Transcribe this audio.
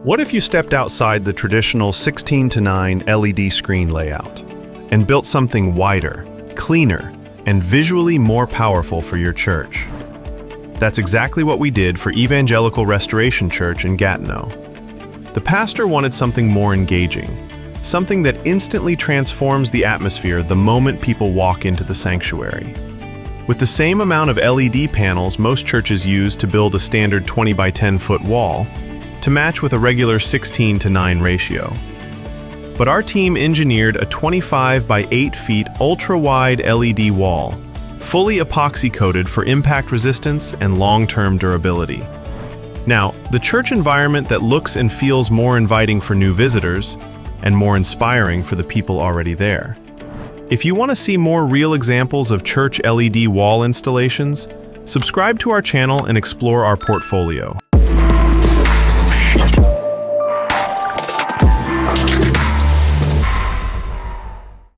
What if you stepped outside the traditional 16:9 LED screen layout and built something wider, cleaner, and visually more powerful for your church? That's exactly what we did for Evangelical Restoration Church in Gatineau. The pastor wanted something more engaging, something that instantly transforms the atmosphere the moment people walk into the sanctuary. With the same amount of LED panels most churches use to build a standard 20 by 10 foot wall, to match with a regular 16:9 ratio. But our team engineered a 25 by 8 feet ultra-wide LED wall, fully epoxy coated for impact resistance and long-term durability. Now, the church environment that looks and feels more inviting for new visitors and more inspiring for the people already there. If you want to see more real examples of church LED wall installations, subscribe to our channel and explore our portfolio.